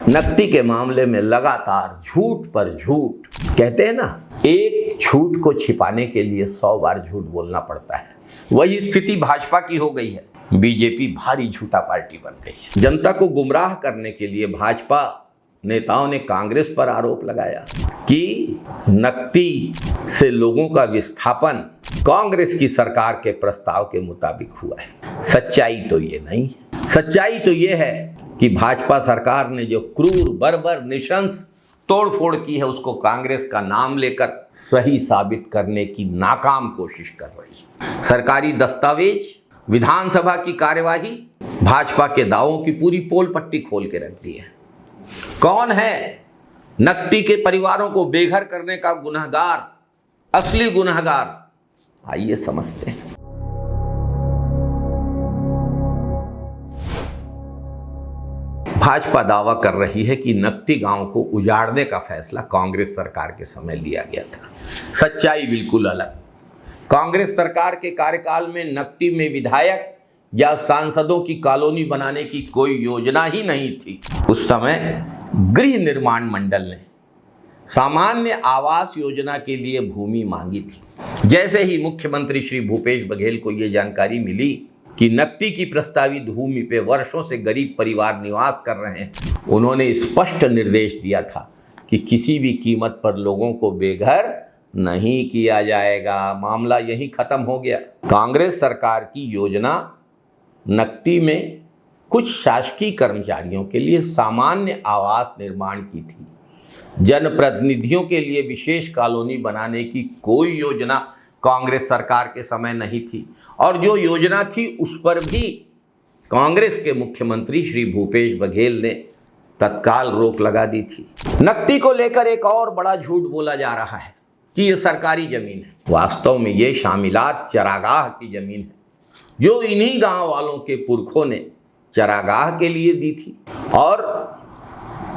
नकदी के मामले में लगातार झूठ पर झूठ। कहते हैं ना, एक झूठ को छिपाने के लिए 100 बार झूठ बोलना पड़ता है। वही स्थिति भाजपा की हो गई है। बीजेपी भारी झूठा पार्टी बन गई है। जनता को गुमराह करने के लिए भाजपा नेताओं ने कांग्रेस पर आरोप लगाया कि नकदी से लोगों का विस्थापन कांग्रेस की सरकार के प्रस्ताव के मुताबिक हुआ है। सच्चाई तो ये नहीं है। सच्चाई तो ये है कि भाजपा सरकार ने जो क्रूर बर्बर निशंस तोड़फोड़ की है, उसको कांग्रेस का नाम लेकर सही साबित करने की नाकाम कोशिश कर रही है। सरकारी दस्तावेज, विधानसभा की कार्यवाही भाजपा के दावों की पूरी पोल पट्टी खोल के रख दी है। कौन है नकदी के परिवारों को बेघर करने का गुनहगार, असली गुनहगार? आइए समझते हैं। भाजपा दावा कर रही है कि नकदी गांव को उजाड़ने का फैसला कांग्रेस सरकार के समय लिया गया था। सच्चाई बिल्कुल अलग। कांग्रेस सरकार के कार्यकाल में नकदी में विधायक या सांसदों की कॉलोनी बनाने की कोई योजना ही नहीं थी। उस समय गृह निर्माण मंडल ने सामान्य आवास योजना के लिए भूमि मांगी थी। जैसे ही मुख्यमंत्री श्री भूपेश बघेल को यह जानकारी मिली कि नकदी की प्रस्तावित भूमि पे वर्षों से गरीब परिवार निवास कर रहे हैं, उन्होंने स्पष्ट निर्देश दिया था कि किसी भी कीमत पर लोगों को बेघर नहीं किया जाएगा। मामला यहीं खत्म हो गया। कांग्रेस सरकार की योजना नकदी में कुछ शासकीय कर्मचारियों के लिए सामान्य आवास निर्माण की थी। जनप्रतिनिधियों के लिए विशेष कॉलोनी बनाने की कोई योजना कांग्रेस सरकार के समय नहीं थी, और जो योजना थी उस पर भी कांग्रेस के मुख्यमंत्री श्री भूपेश बघेल ने तत्काल रोक लगा दी थी। नकदी को लेकर एक और बड़ा झूठ बोला जा रहा है कि ये सरकारी जमीन है। वास्तव में ये शामिलात चरागाह की जमीन है, जो इन्हीं गांव वालों के पुरखों ने चरागाह के लिए दी थी, और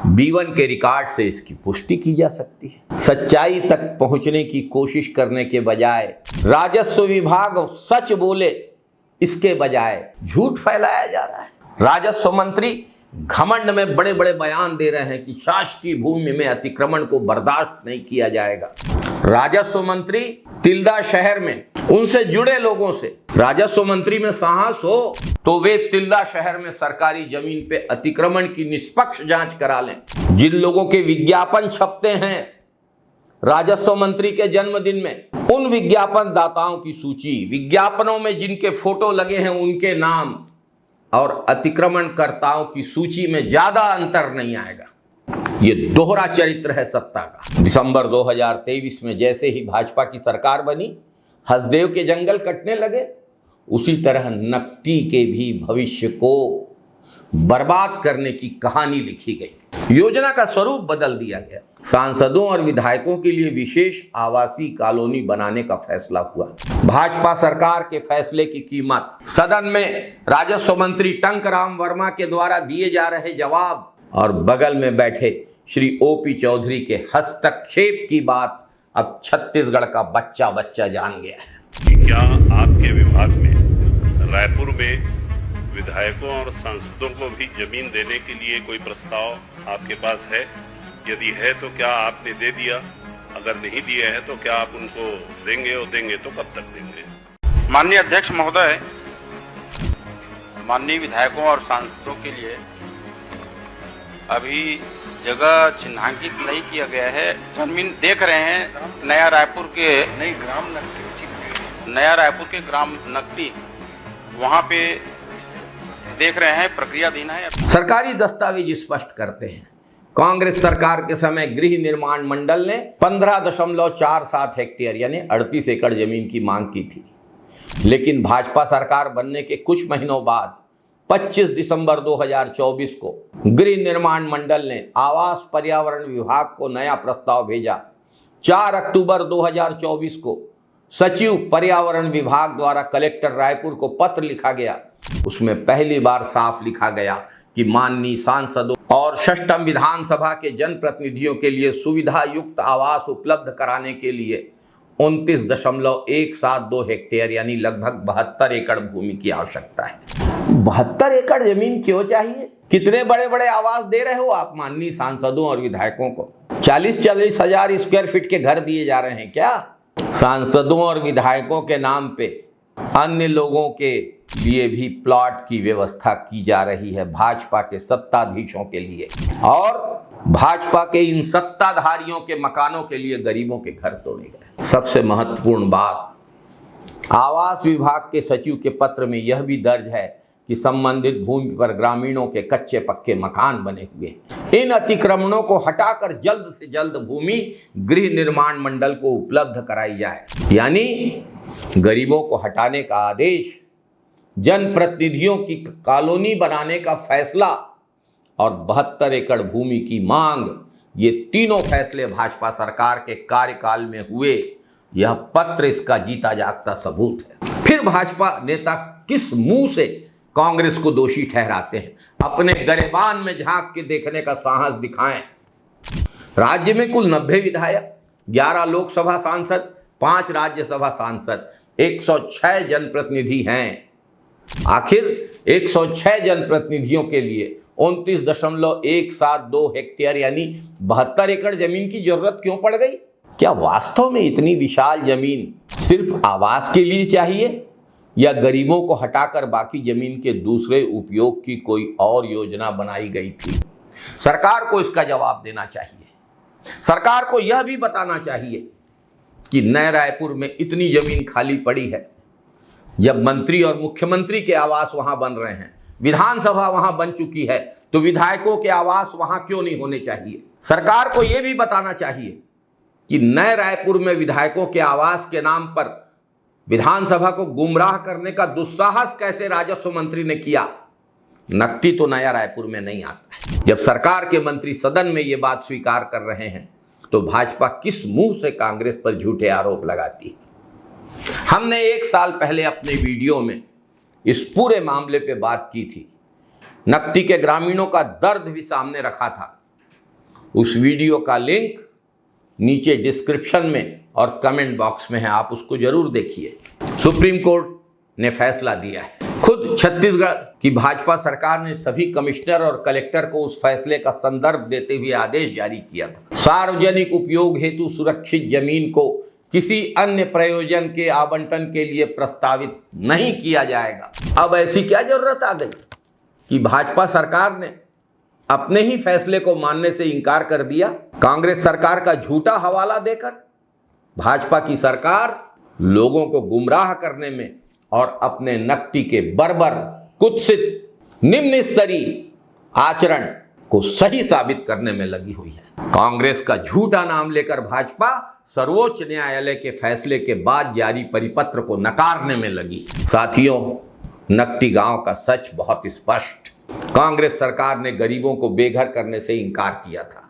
B1 के रिकॉर्ड से इसकी पुष्टि की जा सकती है। सच्चाई तक पहुंचने की कोशिश करने के बजाय राजस्व विभाग सच बोले, इसके बजाय झूठ फैलाया जा रहा है। राजस्व मंत्री घमंड में बड़े बड़े बयान दे रहे हैं कि शासकीय भूमि में अतिक्रमण को बर्दाश्त नहीं किया जाएगा। राजस्व मंत्री तिल्दा शहर में उनसे जुड़े लोगों से राजस्व मंत्री में साहस हो तो वे तिल्दा शहर में सरकारी जमीन पे अतिक्रमण की निष्पक्ष जांच करा लें। जिन लोगों के विज्ञापन छपते हैं राजस्व मंत्री के जन्मदिन में, उन विज्ञापन दाताओं की सूची, विज्ञापनों में जिनके फोटो लगे हैं उनके नाम, और अतिक्रमणकर्ताओं की सूची में ज्यादा अंतर नहीं आएगा। ये दोहरा चरित्र है सत्ता का। दिसंबर 2023 में जैसे ही भाजपा की सरकार बनी, हसदेव के जंगल कटने लगे, उसी तरह नकदी के भी भविष्य को बर्बाद करने की कहानी लिखी गई। योजना का स्वरूप बदल दिया गया। सांसदों और विधायकों के लिए विशेष आवासीय कॉलोनी बनाने का फैसला हुआ। भाजपा सरकार के फैसले की कीमत सदन में राजस्व मंत्री टंकराम वर्मा के द्वारा दिए जा रहे जवाब और बगल में बैठे श्री OP चौधरी के हस्तक्षेप की बात अब छत्तीसगढ़ का बच्चा बच्चा जान गया है। क्या आपके विभाग में रायपुर में विधायकों और सांसदों को भी जमीन देने के लिए कोई प्रस्ताव आपके पास है? यदि है तो क्या आपने दे दिया? अगर नहीं दिया है तो क्या आप उनको देंगे, और देंगे तो कब तक देंगे? माननीय अध्यक्ष महोदय, माननीय विधायकों और सांसदों के लिए अभी जगह चिन्हांकित नहीं किया गया है। जमीन देख रहे हैं नया रायपुर के ग्राम नकदी, वहां पे देख रहे हैं, प्रक्रियाधीन है। सरकारी दस्तावेज स्पष्ट करते हैं कांग्रेस सरकार के समय गृह निर्माण मंडल ने 15.47 हेक्टेयर यानी 38 एकड़ जमीन की मांग की थी। लेकिन भाजपा सरकार बनने के कुछ महीनों बाद 25 दिसंबर 2024 को गृह निर्माण मंडल ने आवास पर्यावरण विभाग को नया प्रस्ताव भेजा। 4 अक्टूबर 2024 को सचिव पर्यावरण विभाग द्वारा कलेक्टर रायपुर को पत्र लिखा गया। उसमें पहली बार साफ लिखा गया कि माननीय सांसदों और 6वीं विधानसभा के जनप्रतिनिधियों के लिए सुविधा युक्त आवास उपलब्ध कराने के लिए 29.172 हेक्टेयर यानी लगभग 72 एकड़ भूमि की आवश्यकता है। 72 एकड़ जमीन क्यों चाहिए? कितने बड़े बड़े आवास दे रहे हो आप माननीय सांसदों और विधायकों को? 40-40 हजार स्क्वायर फीट के घर दिए जा रहे हैं क्या? सांसदों और विधायकों के नाम पे अन्य लोगों के लिए भी प्लॉट की व्यवस्था की जा रही है, भाजपा के सत्ताधीशों के लिए, और भाजपा के इन सत्ताधारियों के मकानों के लिए गरीबों के घर तोड़े गए। सबसे महत्वपूर्ण बात, आवास विभाग के सचिव के पत्र में यह भी दर्ज है कि संबंधित भूमि पर ग्रामीणों के कच्चे पक्के मकान बने हुए। इन अतिक्रमणों को हटाकर जल्द से जल्द भूमि गृह निर्माण मंडल को उपलब्ध कराई जाए। यानी गरीबों को हटाने का आदेश, जनप्रतिनिधियों की कॉलोनी बनाने का फैसला और 72 एकड़ भूमि की मांग, ये तीनों फैसले भाजपा सरकार के कार्यकाल में हुए। यह पत्र इसका जीता जागता सबूत है। फिर भाजपा नेता किस मुंह से कांग्रेस को दोषी ठहराते हैं? अपने गरेबान में झांक के देखने का साहस दिखाएं। राज्य में कुल 90 विधायक, 11 लोकसभा सांसद, 5 राज्यसभा सांसद, 106 जनप्रतिनिधि हैं। आखिर 106 जनप्रतिनिधियों के लिए 29.172 हेक्टेयर यानी 72 एकड़ जमीन की जरूरत क्यों पड़ गई? क्या वास्तव में इतनी विशाल जमीन सिर्फ आवास के लिए चाहिए, या गरीबों को हटाकर बाकी जमीन के दूसरे उपयोग की कोई और योजना बनाई गई थी? सरकार को इसका जवाब देना चाहिए। सरकार को यह भी बताना चाहिए कि नए रायपुर में इतनी जमीन खाली पड़ी है, जब मंत्री और मुख्यमंत्री के आवास वहां बन रहे हैं, विधानसभा वहां बन चुकी है, तो विधायकों के आवास वहां क्यों नहीं होने चाहिए? सरकार को यह भी बताना चाहिए कि नए रायपुर में विधायकों के आवास के नाम पर विधानसभा को गुमराह करने का दुस्साहस कैसे राजस्व मंत्री ने किया। नकटी तो नया रायपुर में नहीं आता है। जब सरकार के मंत्री सदन में ये बात स्वीकार कर रहे हैं, तो भाजपा किस मुंह से कांग्रेस पर झूठे आरोप लगाती है? हमने 1 साल पहले अपने वीडियो में इस पूरे मामले पे बात की थी। नकटी के ग्रामीणों का दर्द भी सामने रखा था। उस वीडियो का लिंक नीचे डिस्क्रिप्शन में और कमेंट बॉक्स में है, आप उसको जरूर देखिए। सुप्रीम कोर्ट ने फैसला दिया है। खुद छत्तीसगढ़ की भाजपा सरकार ने सभी कमिश्नर और कलेक्टर को उस फैसले का संदर्भ देते हुए आदेश जारी किया था। सार्वजनिक उपयोग हेतु सुरक्षित जमीन को किसी अन्य प्रयोजन के आवंटन के लिए प्रस्तावित नहीं किया जाएगा। अब ऐसी क्या जरूरत आ गई कि भाजपा सरकार ने अपने ही फैसले को मानने से इनकार कर दिया? कांग्रेस सरकार का झूठा हवाला देकर भाजपा की सरकार लोगों को गुमराह करने में और अपने नकटी के बर्बर, कुत्सित, निम्न स्तरीय आचरण को सही साबित करने में लगी हुई है। कांग्रेस का झूठा नाम लेकर भाजपा सर्वोच्च न्यायालय के फैसले के बाद जारी परिपत्र को नकारने में लगी। साथियों, नकटी गांव का सच बहुत स्पष्ट। कांग्रेस सरकार ने गरीबों को बेघर करने से इंकार किया था।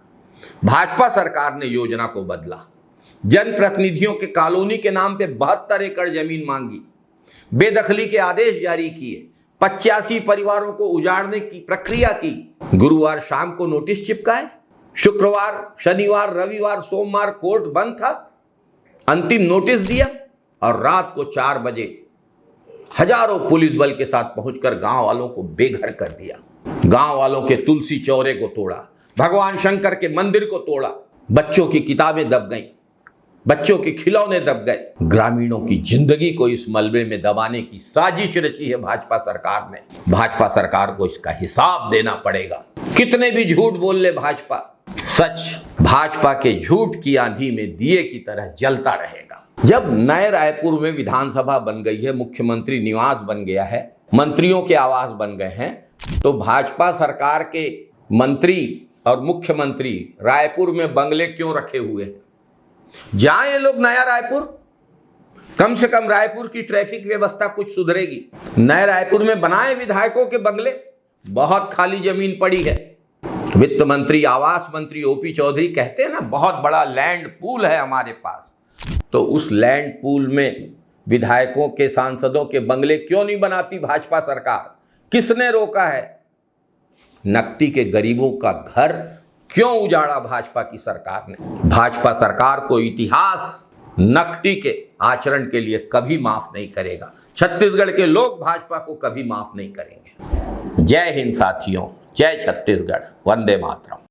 भाजपा सरकार ने योजना को बदला। जनप्रतिनिधियों के कॉलोनी के नाम पे 72 एकड़ जमीन मांगी, बेदखली के आदेश जारी किए, 85 परिवारों को उजाड़ने की प्रक्रिया की। गुरुवार शाम को नोटिस चिपकाए, शुक्रवार, शनिवार, रविवार, सोमवार कोर्ट बंद था, अंतिम नोटिस दिया और रात को 4 बजे हजारों पुलिस बल के साथ पहुंचकर गांव वालों को बेघर कर दिया। गांव वालों के तुलसी चौरे को तोड़ा, भगवान शंकर के मंदिर को तोड़ा, बच्चों की किताबें दब गईं, बच्चों के खिलौने दब गए। ग्रामीणों की जिंदगी को इस मलबे में दबाने की साजिश रची है भाजपा सरकार ने। भाजपा सरकार को इसका हिसाब देना पड़ेगा। कितने भी झूठ बोल ले भाजपा, सच भाजपा के झूठ की आंधी में दिए की तरह जलता रहेगा। जब नए रायपुर में विधानसभा बन गई है, मुख्यमंत्री निवास बन गया है, मंत्रियों के आवास बन गए हैं, तो भाजपा सरकार के मंत्री और मुख्यमंत्री रायपुर में बंगले क्यों रखे हुए हैं? जाएं लोग नया रायपुर, कम से कम रायपुर की ट्रैफिक व्यवस्था कुछ सुधरेगी। नए रायपुर में बनाए विधायकों के बंगले, बहुत खाली जमीन पड़ी है। वित्त मंत्री, आवास मंत्री ओपी चौधरी कहते हैं ना, बहुत बड़ा लैंड पूल है हमारे पास। तो उस लैंड पूल में विधायकों के, सांसदों के बंगले क्यों नहीं बनाती भाजपा सरकार? किसने रोका है? नकटी के गरीबों का घर क्यों उजाड़ा भाजपा की सरकार ने? भाजपा सरकार को इतिहास नकटी के आचरण के लिए कभी माफ नहीं करेगा। छत्तीसगढ़ के लोग भाजपा को कभी माफ नहीं करेंगे। जय हिंद साथियों। जय छत्तीसगढ़, वंदे मातरम।